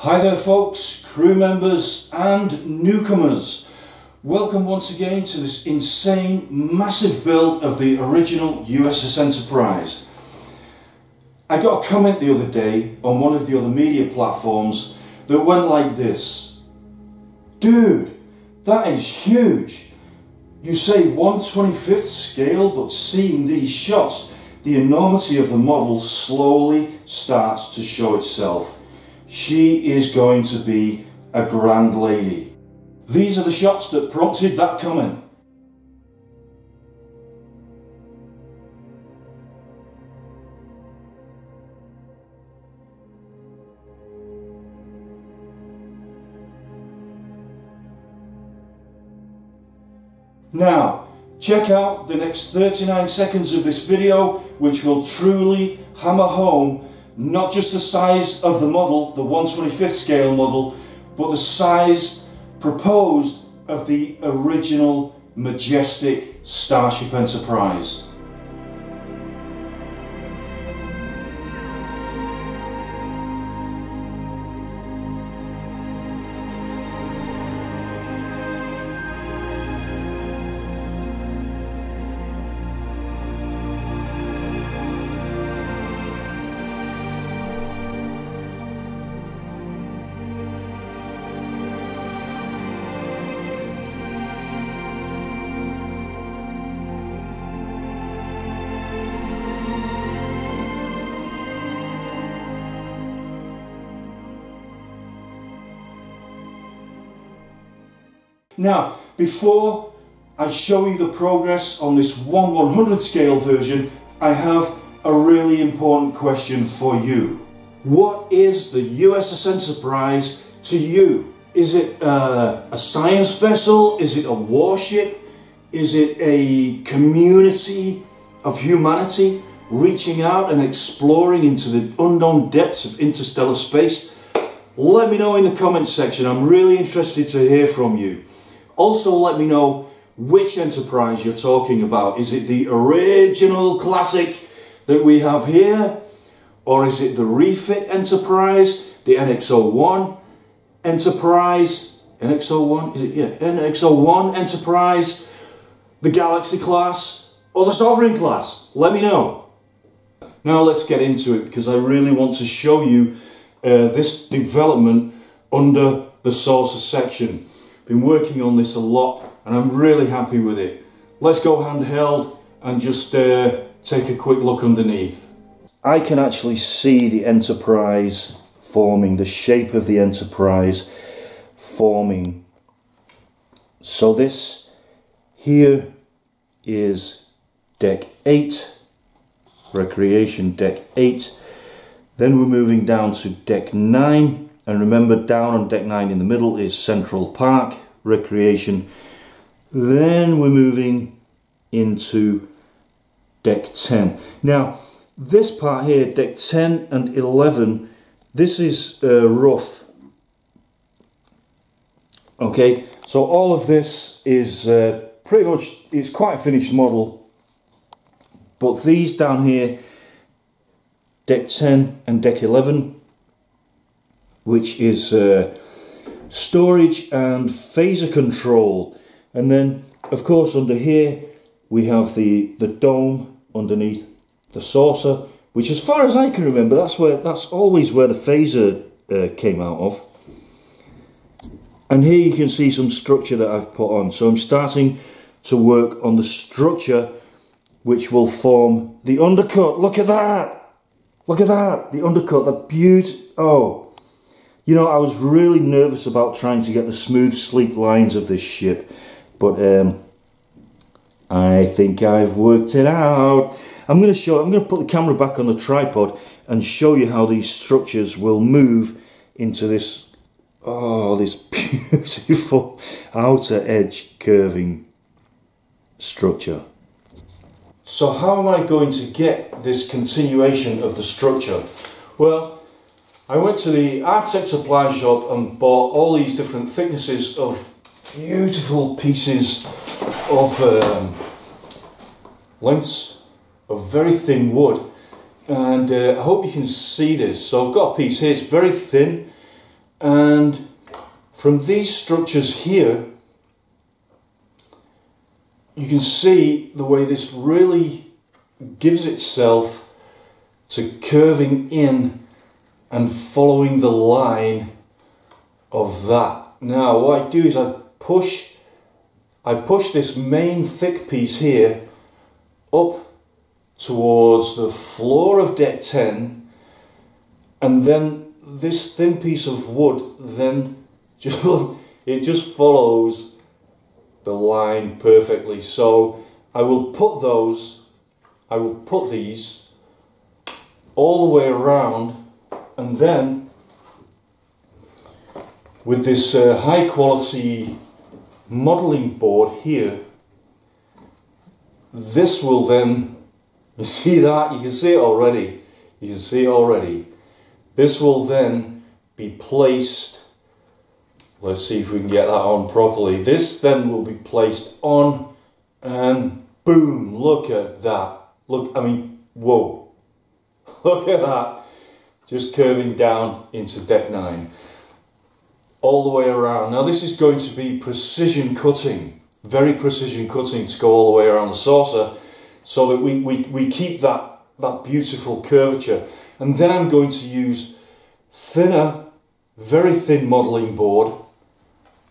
Hi there folks, crew members and newcomers. Welcome once again to this insane, massive build of the original USS Enterprise. I got a comment the other day on one of the other media platforms that went like this. Dude, that is huge. You say 1/25th scale, but seeing these shots, the enormity of the model slowly starts to show itself. She is going to be a grand lady. These are the shots that prompted that comment. Now, check out the next 39 seconds of this video, which will truly hammer home not just the size of the model, the 1/25th scale model, but the size proposed of the original majestic Starship Enterprise. Now, before I show you the progress on this 1/100th scale version, I have a really important question for you. What is the USS Enterprise to you? Is it a science vessel? Is it a warship? Is it a community of humanity reaching out and exploring into the unknown depths of interstellar space? Let me know in the comments section. I'm really interested to hear from you. Also, let me know which Enterprise you're talking about. Is it the original classic that we have here? Or is it the refit Enterprise, the NX-01 Enterprise, NX-01, is it? Yeah, NX-01 Enterprise, the Galaxy class, or the Sovereign class? Let me know. Now let's get into it, because I really want to show you this development under the saucer section. Been working on this a lot and I'm really happy with it. Let's go handheld and just take a quick look underneath. I can actually see the Enterprise forming, the shape of the Enterprise forming. So this here is deck 8, recreation deck 8. Then we're moving down to deck 9. And remember, down on deck 9 in the middle is Central Park, recreation. Then we're moving into deck 10. Now, this part here, deck 10 and 11, this is rough. Okay, so all of this is pretty much, it's quite a finished model. But these down here, deck 10 and deck 11, which is storage and phaser control. And then, of course, under here we have the dome underneath the saucer, which, as far as I can remember, that's always where the phaser came out of. And here you can see some structure that I've put on. So I'm starting to work on the structure which will form the undercut. Look at that! Look at that! The undercut, the beauty. Oh! You know, I was really nervous about trying to get the smooth, sleek lines of this ship, but I think I've worked it out. I'm going to put the camera back on the tripod and show you how these structures will move into this, this beautiful outer edge curving structure. So how am I going to get this continuation of the structure? Well, I went to the architect supply shop and bought all these different thicknesses of beautiful pieces of lengths of very thin wood, and I hope you can see this. So I've got a piece here, it's very thin, And from these structures here, you can see the way this really gives itself to curving in and following the line of that. Now what I do is I push this main thick piece here up towards the floor of deck 10, and then this thin piece of wood then just follows the line perfectly. So I will put these all the way around, and then with this high quality modelling board here, this will then, you see that? You can see it already. You can see it already. This will then be placed, let's see if we can get that on properly. This then will be placed on, and boom, look at that. Look, I mean, whoa. Look at that. Just curving down into deck 9. All the way around. Now this is going to be precision cutting. Very precision cutting to go all the way around the saucer, so that we keep that beautiful curvature. And then I'm going to use thinner, very thin modelling board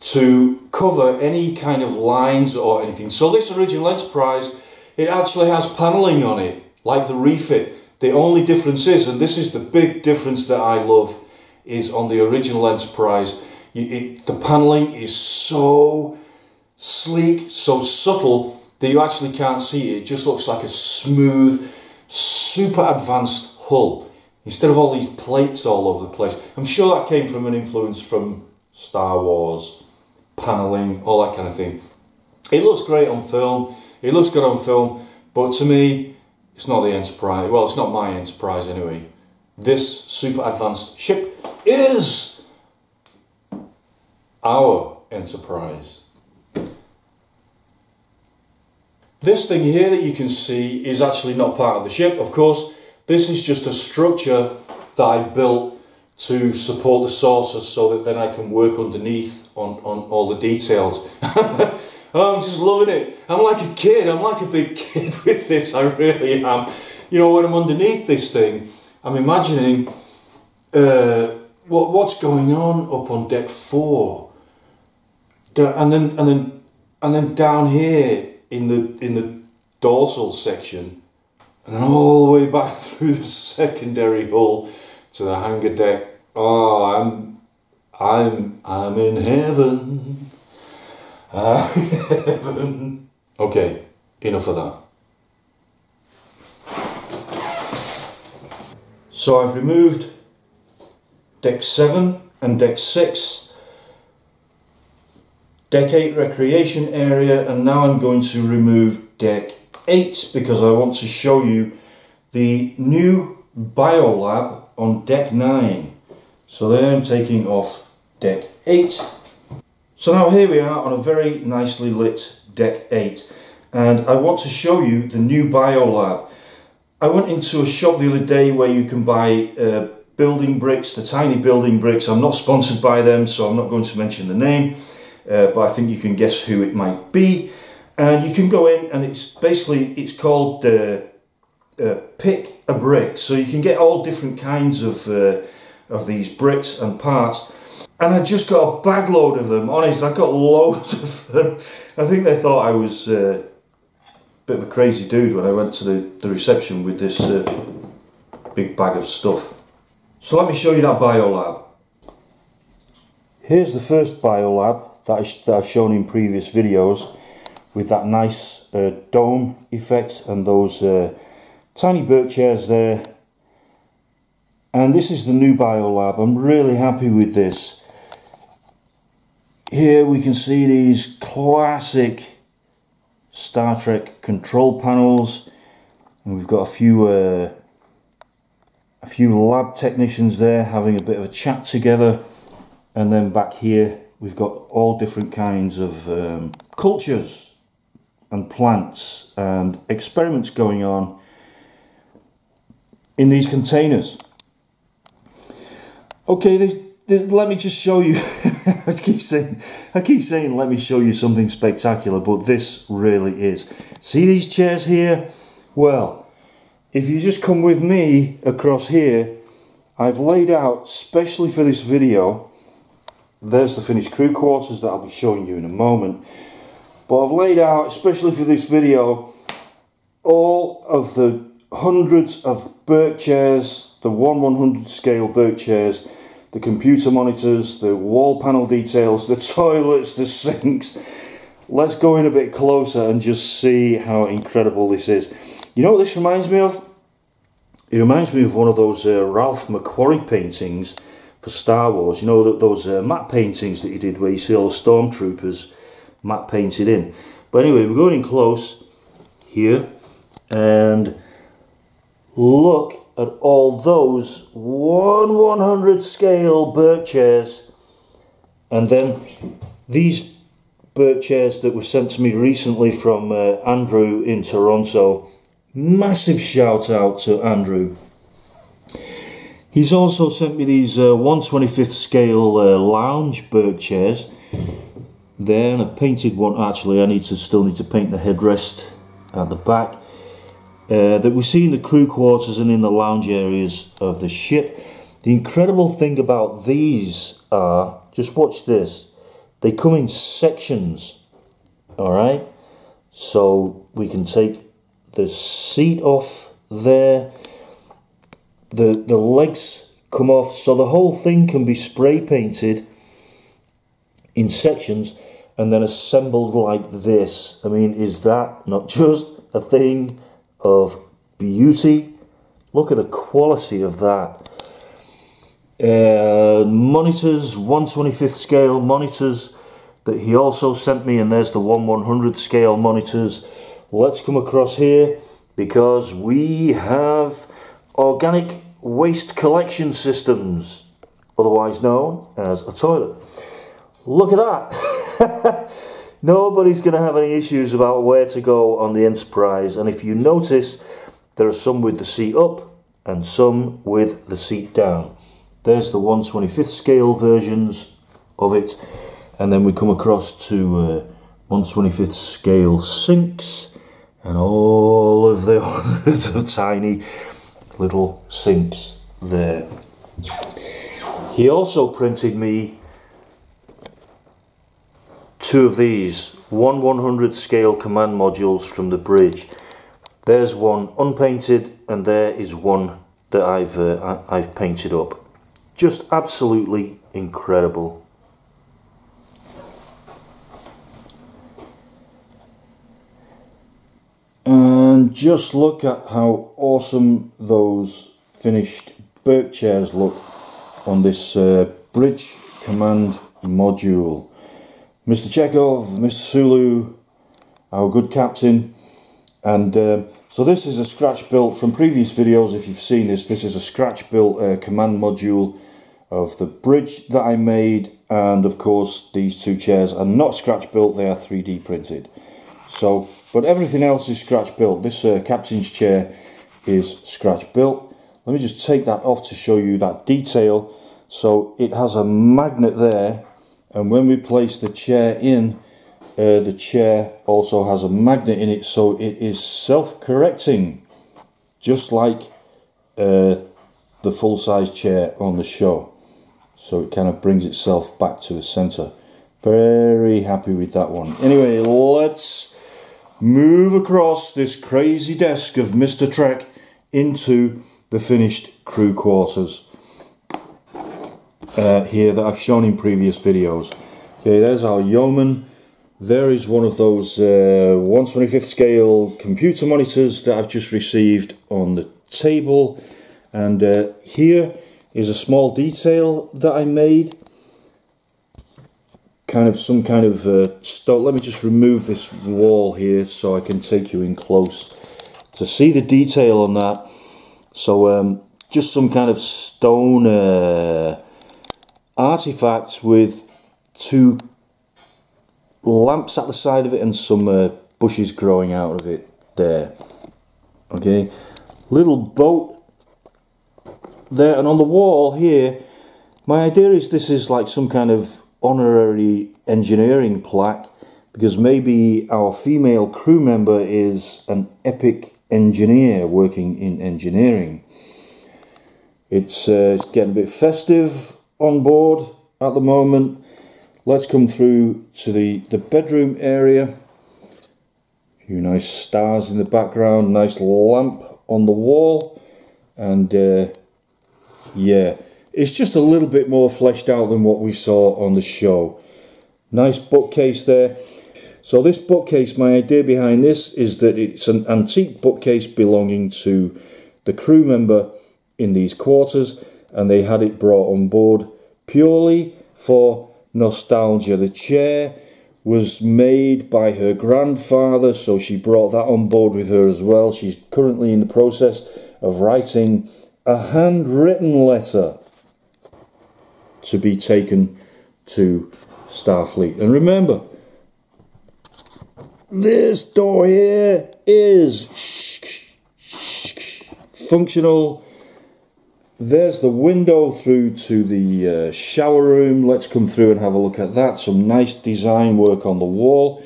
to cover any kind of lines or anything. So this original Enterprise, it actually has panelling on it, like the refit. The only difference is, and this is the big difference that I love, is on the original Enterprise, the panelling is so sleek, so subtle, that you actually can't see it. It just looks like a smooth, super advanced hull, instead of all these plates all over the place. I'm sure that came from an influence from Star Wars, panelling, all that kind of thing. It looks great on film, it looks good on film, but to me, it's not the Enterprise. Well, it's not my Enterprise anyway. This super advanced ship is our Enterprise. This thing here that you can see is actually not part of the ship, of course. This is just a structure that I built to support the saucer, so that then I can work underneath on all the details. Oh, I'm just loving it. I'm like a kid. I'm like a big kid with this. I really am. You know, when I'm underneath this thing, I'm imagining what's going on up on deck 4, and then down here in the dorsal section, and then all the way back through the secondary hull to the hangar deck. Oh, I'm in heaven. Heaven. Okay, enough of that. So I've removed deck 7 and deck 6, deck 8 recreation area, and now I'm going to remove deck 8 because I want to show you the new Biolab on deck 9. So then I'm taking off deck 8. So now here we are on a very nicely lit deck 8, and I want to show you the new Biolab. I went into a shop the other day where you can buy building bricks, the tiny building bricks. I'm not sponsored by them, so I'm not going to mention the name, but I think you can guess who it might be. And you can go in, and it's called Pick a Brick. So you can get all different kinds of these bricks and parts. And I just got a bag load of them, honest, I got loads of them. I think they thought I was a bit of a crazy dude when I went to the reception with this big bag of stuff. So let me show you that Biolab. Here's the first Biolab that I've shown in previous videos, with that nice dome effect and those tiny birch chairs there. And this is the new Biolab. I'm really happy with this. Here we can see these classic Star Trek control panels, and we've got a few lab technicians there having a bit of a chat together. And then back here we've got all different kinds of cultures and plants and experiments going on in these containers. Okay, let me just show you. I keep saying let me show you something spectacular, but this really is. See these chairs here? Well, if you just come with me across here, I've laid out specially for this video. There's the finished crew quarters that I'll be showing you in a moment. But I've laid out, especially for this video, all of the hundreds of Burt chairs, the 1/100 scale Burt chairs, the computer monitors, the wall panel details, the toilets, the sinks. Let's go in a bit closer and just see how incredible this is. You know what this reminds me of? It reminds me of one of those Ralph McQuarrie paintings for Star Wars. You know, those matte paintings that he did where you see all the stormtroopers matte painted in. But anyway, we're going in close here and look at all those 1/100 scale Burt chairs, and then these Burt chairs that were sent to me recently from Andrew in Toronto. Massive shout out to Andrew. He's also sent me these 1/25th scale lounge Burt chairs. There, and I've painted one. Actually, I still need to paint the headrest at the back. That we see in the crew quarters and in the lounge areas of the ship. The incredible thing about these are, just watch this, they come in sections, alright? So we can take the seat off there, the legs come off, so the whole thing can be spray painted in sections and then assembled like this. I mean, is that not just a thing of beauty? Look at the quality of that. Monitors, 1/25th scale monitors that he also sent me, and there's the 1/100 scale monitors. Let's come across here because we have organic waste collection systems, otherwise known as a toilet. Look at that. Nobody's going to have any issues about where to go on the Enterprise, and if you notice, there are some with the seat up and some with the seat down. There's the 1/25th scale versions of it, and then we come across to 1/25th scale sinks and all of the hundreds of tiny little sinks there. He also printed me two of these 1/100 scale command modules from the bridge. There's one unpainted, and there is one that I've painted up. Just absolutely incredible. And just look at how awesome those finished Burt chairs look on this bridge command module. Mr. Chekhov, Mr. Sulu, our good captain, and so this is a scratch built from previous videos. If you've seen this, this is a scratch built command module of the bridge that I made, and of course these two chairs are not scratch built, they are 3D printed. So, but everything else is scratch built. This captain's chair is scratch built. Let me just take that off to show you that detail. So it has a magnet there, and when we place the chair in, the chair also has a magnet in it, so it is self-correcting, just like the full-size chair on the show. So it kind of brings itself back to the center. Very happy with that one. Anyway, let's move across this crazy desk of Mr. Trek into the finished crew quarters here that I've shown in previous videos. Okay, there's our yeoman. There is one of those 1/25th scale computer monitors that I've just received on the table, and here is a small detail that I made, some kind of stone. Let me just remove this wall here so I can take you in close to see the detail on that. So just some kind of stone artifact with two lamps at the side of it and some bushes growing out of it there. Okay, little boat there, and on the wall here My idea is this is like some kind of honorary engineering plaque, because maybe our female crew member is an epic engineer working in engineering. It's getting a bit festive on board at the moment. Let's come through to the bedroom area. A few nice stars in the background, nice lamp on the wall, and yeah, it's just a little bit more fleshed out than what we saw on the show. Nice bookcase there. So this bookcase, my idea behind this is that it's an antique bookcase belonging to the crew member in these quarters, and they had it brought on board purely for nostalgia. The chair was made by her grandfather, so she brought that on board with her as well. She's currently in the process of writing a handwritten letter to be taken to Starfleet. And remember, this door here is functional. There's the window through to the shower room. Let's come through and have a look at that. Some nice design work on the wall.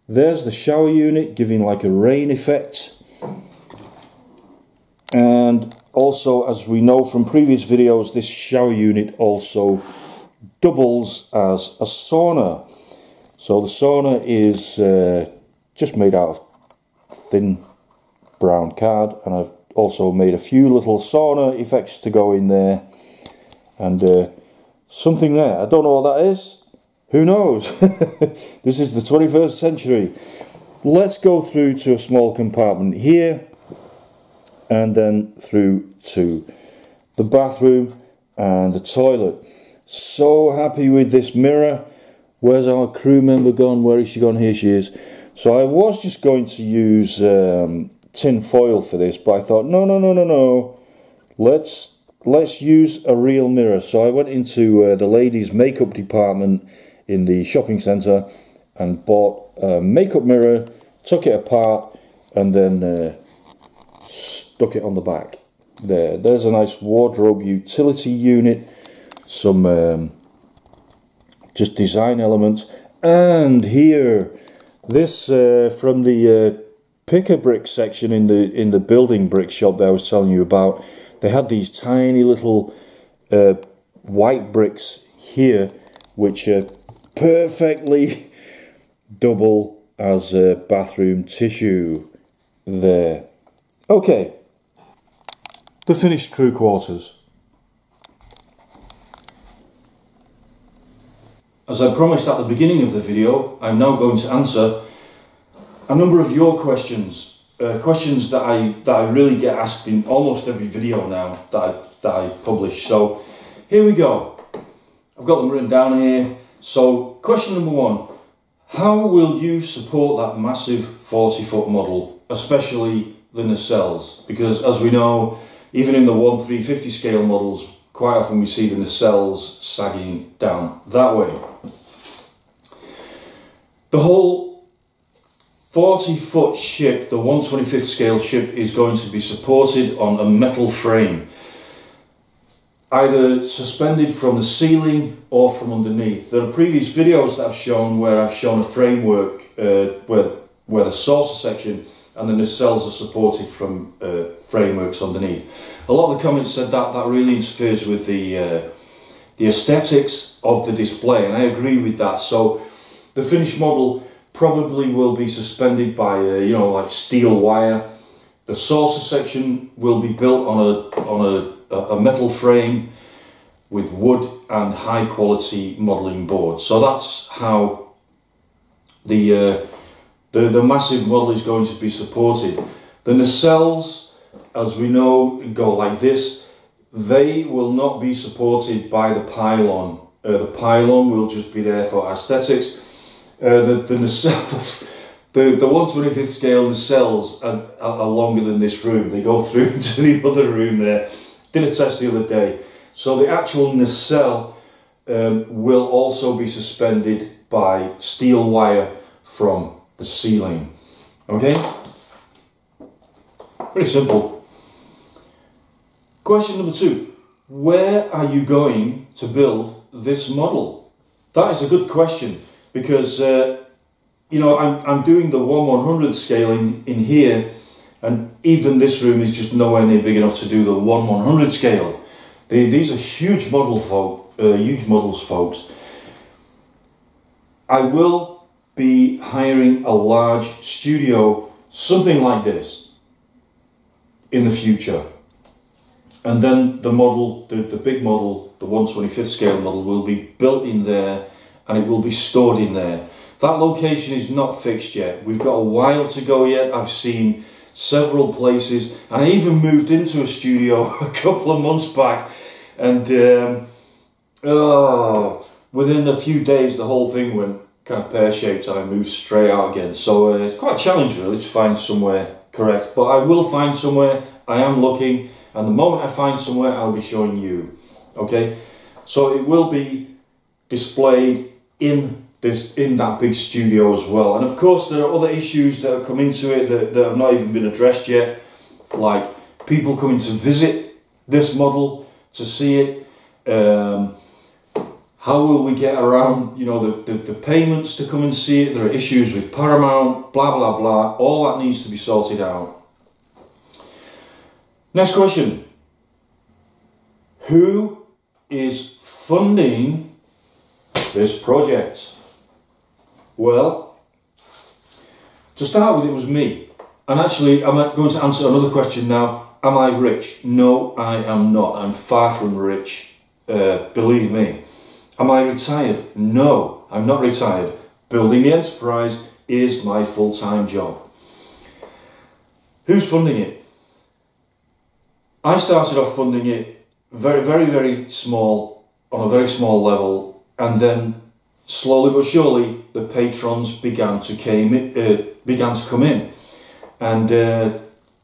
There's the shower unit, giving like a rain effect. And also, as we know from previous videos, this shower unit also doubles as a sauna. So the sauna is just made out of thin brown card, and I've also made a few little sauna effects to go in there, and something there. I don't know what that is. Who knows? This is the 21st century. Let's go through to a small compartment here, and then through to the bathroom and the toilet. So happy with this mirror. Where's our crew member gone? Where is she gone? Here she is. So I was just going to use tin foil for this, but I thought no, let's use a real mirror. So I went into the ladies' makeup department in the shopping centre and bought a makeup mirror, took it apart, and then stuck it on the back. There's a nice wardrobe utility unit, some just design elements, and here, this from the picker brick section in the building brick shop that I was telling you about. They had these tiny little white bricks here, which perfectly double as bathroom tissue there. Okay, the finished crew quarters. As I promised at the beginning of the video, I'm now going to answer a number of your questions, questions that I really get asked in almost every video now that I publish. So here we go. I've got them written down here. So question number one: how will you support that massive 40-foot model, especially the nacelles? Because as we know, even in the 1/350 scale models, quite often we see the nacelles sagging down that way. The whole 40-foot ship, the 1/25th scale ship, is going to be supported on a metal frame, either suspended from the ceiling or from underneath. There are previous videos that I've shown where I've shown a framework where the saucer section and the nacelles are supported from frameworks underneath. A lot of the comments said that really interferes with the aesthetics of the display, and I agree with that. So the finished model probably will be suspended by like steel wire. The saucer section will be built on a metal frame with wood and high quality modelling board. So that's how the massive model is going to be supported. The nacelles, as we know, go like this. They will not be supported by the pylon. The pylon will just be there for aesthetics. The nacelles, the 1/25th scale nacelles are longer than this room. They go through into the other room there. Did a test the other day. So the actual nacelle will also be suspended by steel wire from the ceiling. Okay? Pretty simple. Question number two: where are you going to build this model? That is a good question, because you know, I'm doing the 1/100 scaling in here, and even this room is just nowhere near big enough to do the 1/100 scale. These are huge models, folks. I will be hiring a large studio, something like this, in the future. And then the model, the big model, the 1/25th scale model, will be built in there, and it will be stored in there. That location is not fixed yet. We've got a while to go yet. I've seen several places, and I even moved into a studio a couple of months back, and within a few days the whole thing went kind of pear-shaped, and I moved straight out again. So it's quite a challenge really to find somewhere correct, but I will find somewhere. I am looking, and the moment I find somewhere, I'll be showing you. Okay, so it will be displayed in that big studio as well. And of course there are other issues that have come into it that have not even been addressed yet, like people coming to visit this model to see it. How will we get around, you know, the payments to come and see it? There are issues with Paramount, blah blah blah. All that needs to be sorted out. Next question. Who is funding this project? Well, to start with, it was me. And actually, I'm going to answer another question now. Am I rich? No, I am not. I'm far from rich, believe me. Am I retired? No, I'm not retired. Building the Enterprise is my full-time job. Who's funding it? I started off funding it very small, on a very small level, and then slowly but surely the patrons began to come in. And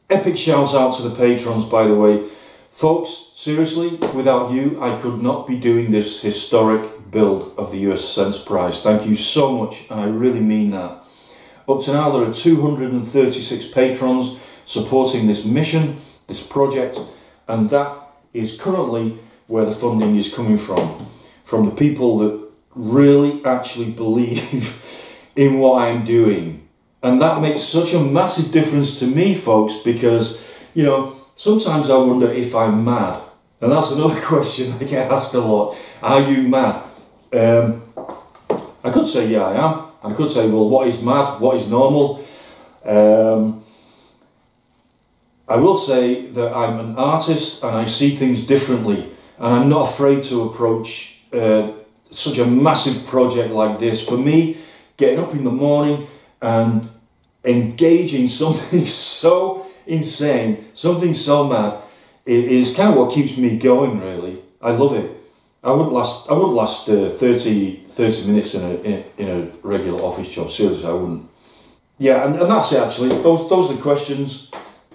epic shout out to the patrons, by the way. Folks, seriously, without you, I could not be doing this historic build of the USS Enterprise. Thank you so much, and I really mean that. Up to now, there are 236 patrons supporting this mission, this project, and that is currently where the funding is coming from the people that really actually believe in what I'm doing. And that makes such a massive difference to me, folks, because, you know, sometimes I wonder if I'm mad. And that's another question I get asked a lot. Are you mad? I could say, yeah, I am. And I could say, well, what is mad? What is normal? I will say that I'm an artist and I see things differently. And I'm not afraid to approach such a massive project like this. For me, getting up in the morning and engaging something so insane, something so mad, it is kind of what keeps me going, really. I love it. I wouldn't last 30 minutes in a regular office job. Seriously, I wouldn't. Yeah, and that's it actually. Those are the questions.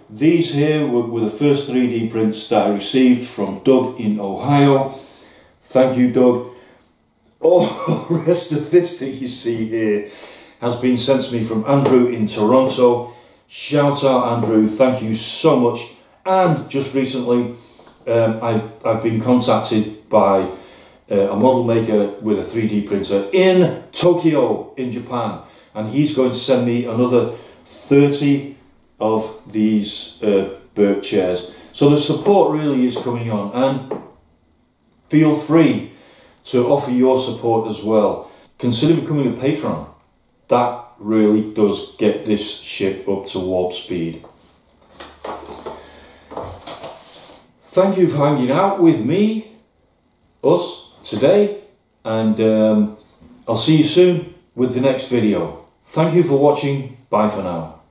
These here were the first 3D prints that I received from Doug in Ohio. Thank you, Doug. All the rest of this that you see here has been sent to me from Andrew in Toronto. Shout out, Andrew. Thank you so much. And just recently, I've been contacted by a model maker with a 3D printer in Tokyo, in Japan, and he's going to send me another 30 of these Burke chairs. So the support really is coming on, and feel free to offer your support as well. Consider becoming a patron. That really does get this ship up to warp speed. Thank you for hanging out with me, us, today, and I'll see you soon with the next video. Thank you for watching. Bye for now.